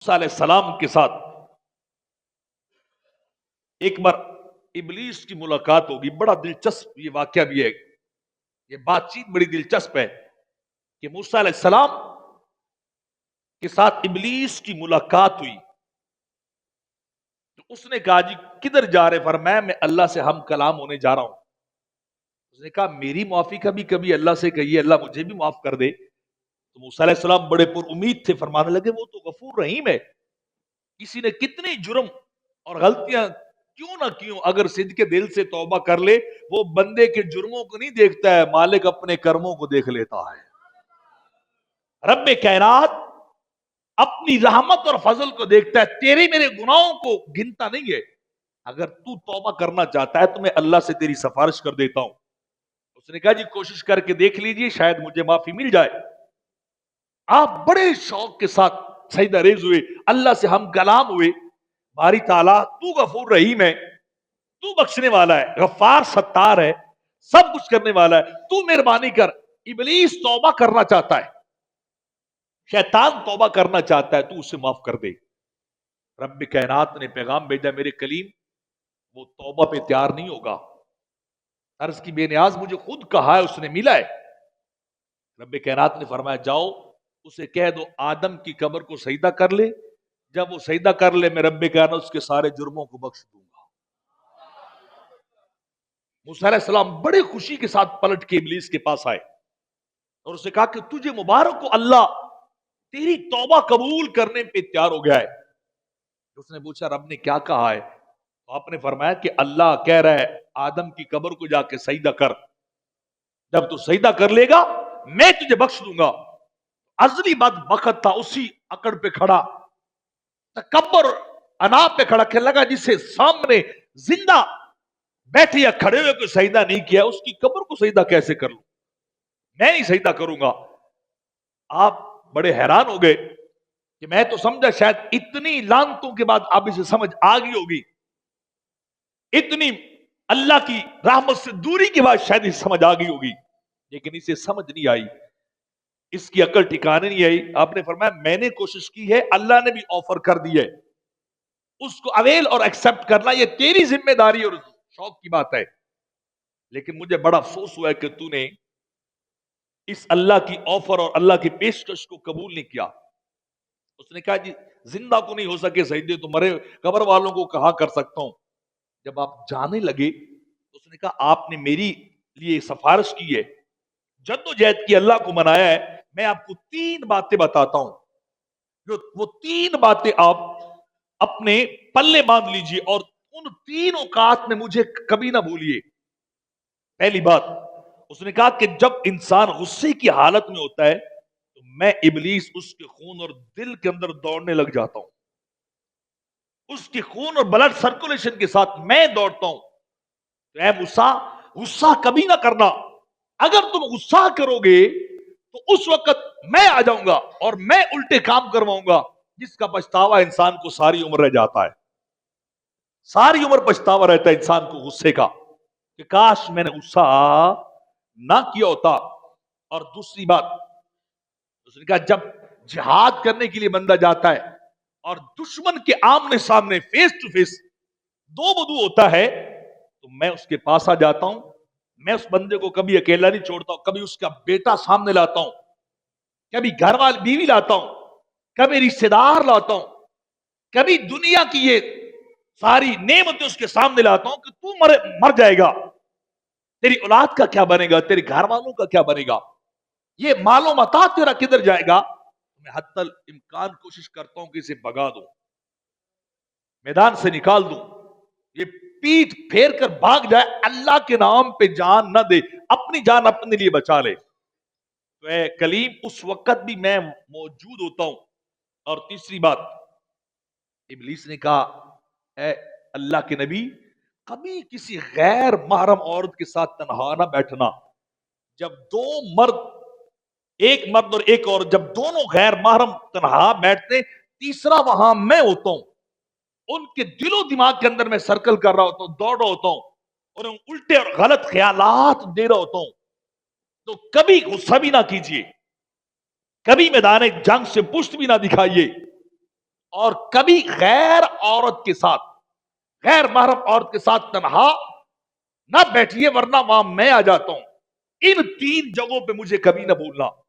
موسیٰ علیہ السلام کے ساتھ ایک بار ابلیس کی ملاقات ہوگی. بڑا دلچسپ یہ واقعہ بھی ہے, یہ بات چیت بڑی دلچسپ ہے کہ موسیٰ علیہ السلام کے ساتھ ابلیس کی ملاقات ہوئی تو اس نے کہا جی کدھر جا رہے؟ فرمایا میں اللہ سے ہم کلام ہونے جا رہا ہوں. اس نے کہا میری معافی کبھی کبھی اللہ سے کہیے, اللہ مجھے بھی معاف کر دے. تو موسیٰ علیہ السلام بڑے پر امید تھے, فرمانے لگے وہ تو غفور رحیم ہے, کسی نے کتنی جرم اور غلطیاں کیوں نہ کیوں اگر صدق کے دل سے توبہ کر لے, وہ بندے کے جرموں کو نہیں دیکھتا ہے, مالک اپنے کرموں کو دیکھ لیتا ہے. رب کائنات اپنی رحمت اور فضل کو دیکھتا ہے, تیرے میرے گناہوں کو گنتا نہیں ہے. اگر تو توبہ کرنا چاہتا ہے تو میں اللہ سے تیری سفارش کر دیتا ہوں. اس نے کہا جی کوشش کر کے دیکھ لیجئے, شاید مجھے معافی مل جائے. آپ بڑے شوق کے ساتھ سجدہ ریز ہوئے, اللہ سے ہم کلام ہوئے. باری تعالیٰ تو غفور رحیم ہے, تو بخشنے والا ہے, غفار ستار ہے, سب کچھ کرنے والا ہے, تو مہربانی کر. ابلیس توبہ کرنا چاہتا ہے, شیطان توبہ کرنا چاہتا ہے, تو اسے معاف کر دے. رب کائنات نے پیغام بھیجا, میرے کلیم وہ توبہ پہ تیار نہیں ہوگا. عرض کی بے نیاز مجھے خود کہا ہے, اس نے ملا ہے. رب کائنات نے فرمایا جاؤ اسے کہہ دو آدم کی قبر کو سجدہ کر لے, جب وہ سجدہ کر لے میں رب کائنات اس کے سارے جرموں کو بخش دوں گا. موسیٰ علیہ السلام بڑے خوشی کے ساتھ پلٹ کے ابلیس کے پاس آئے اور اسے کہا کہ تجھے مبارک ہو, اللہ تیری توبہ قبول کرنے پہ تیار ہو گیا ہے. اس نے پوچھا رب نے کیا کہا ہے؟ تو آپ نے فرمایا کہ اللہ کہہ رہا ہے آدم کی قبر کو جا کے سجدہ کر, جب تو سجدہ کر لے گا میں تجھے بخش دوں گا. ازلی بد وقت تھا, اسی اکڑ پہ کھڑا, تکبر انا پہ کھڑا, کہ لگا جسے سامنے زندہ بیٹھے یا کھڑے ہوئے کوئی سجدہ نہیں کیا, اس کی قبر کو سجدہ کیسے کر لوں؟ میں نہیں سجدہ کروں گا. آپ بڑے حیران ہو گئے کہ میں تو سمجھا شاید اتنی لعنتوں کے بعد آپ اسے سمجھ آ گئی ہوگی, اتنی اللہ کی رحمت سے دوری کے بعد شاید اسے سمجھ آ گئی ہوگی, لیکن اسے سمجھ نہیں آئی, اس کی عقل ٹھکانے نہیں آئی. آپ نے فرمایا میں نے کوشش کی ہے, اللہ نے بھی آفر کر دی ہے, اس کو اویل اور ایکسپٹ کرنا یہ تیری ذمہ داری اور شوق کی بات ہے. لیکن مجھے بڑا افسوس ہوا ہے کہ تو نے اس اللہ کی آفر اور اللہ کی پیشکش کو قبول نہیں کیا. اس نے کہا جی زندہ کو نہیں ہو سکے سجدے تو مرے قبر والوں کو کہاں کر سکتا ہوں. جب آپ جانے لگے اس نے کہا آپ نے میری لیے سفارش کی ہے, جدوجہد کی, اللہ کو منایا ہے, میں آپ کو 3 باتیں بتاتا ہوں, جو وہ 3 باتیں آپ اپنے پلے باندھ لیجئے اور ان 3 اوقات میں مجھے کبھی نہ بھولیے. پہلی بات اس نے کہا کہ جب انسان غصے کی حالت میں ہوتا ہے تو میں ابلیس اس کے خون اور دل کے اندر دوڑنے لگ جاتا ہوں, اس کے خون اور بلڈ سرکولیشن کے ساتھ میں دوڑتا ہوں. تو اے موسیٰ غصہ کبھی نہ کرنا, اگر تم غصہ کرو گے تو اس وقت میں آ جاؤں گا اور میں الٹے کام کرواؤں گا, جس کا پچھتاوا انسان کو ساری عمر رہ جاتا ہے. ساری عمر پچھتاوا رہتا ہے انسان کو غصے کا, کہ کاش میں نے غصہ نہ کیا ہوتا. اور دوسری بات اس نے کہا جب جہاد کرنے کے لیے بندہ جاتا ہے اور دشمن کے آمنے سامنے فیس ٹو فیس 2 بدو ہوتا ہے تو میں اس کے پاس آ جاتا ہوں. میں اس بندے کو کبھی اکیلا نہیں چھوڑتا ہوں, کبھی اس کا بیٹا سامنے لاتا ہوں, کبھی گھر والی بیوی لاتا ہوں, کبھی رشتہ دار لاتا ہوں, کبھی دنیا کی یہ ساری نعمتیں اس کے سامنے لاتا ہوں کہ تو مر جائے گا, تیری اولاد کا کیا بنے گا, تیرے گھر والوں کا کیا بنے گا, یہ مال و متاع تیرا کدھر جائے گا. میں حتی الامکان کوشش کرتا ہوں کہ اسے بھگا دوں, میدان سے نکال دوں, یہ پیٹ پھیر کر بھاگ جائے, اللہ کے نام پہ جان نہ دے, اپنی جان اپنے لیے بچا لے. تو اے کلیم اس وقت بھی میں موجود ہوتا ہوں. اور تیسری بات ابلیس نے کہا اے اللہ کے نبی کبھی کسی غیر محرم عورت کے ساتھ تنہا نہ بیٹھنا. جب 2 مرد, ایک مرد اور ایک عورت, جب دونوں غیر محرم تنہا بیٹھتے, تیسرا وہاں میں ہوتا ہوں, ان کے دل و دماغ کے اندر میں سرکل کر رہا ہوتا ہوں, دوڑ رہا ہوتا ہوں, اور ان الٹے اور غلط خیالات دے رہا ہوتا ہوں. تو کبھی غصہ بھی نہ کیجیے, کبھی میدان جنگ سے پشت بھی نہ دکھائیے, اور کبھی غیر عورت کے ساتھ، غیر محرم عورت کے ساتھ تنہا نہ بیٹھیے ورنہ وہاں میں آ جاتا ہوں. ان 3 جگہوں پہ مجھے کبھی نہ بھولنا.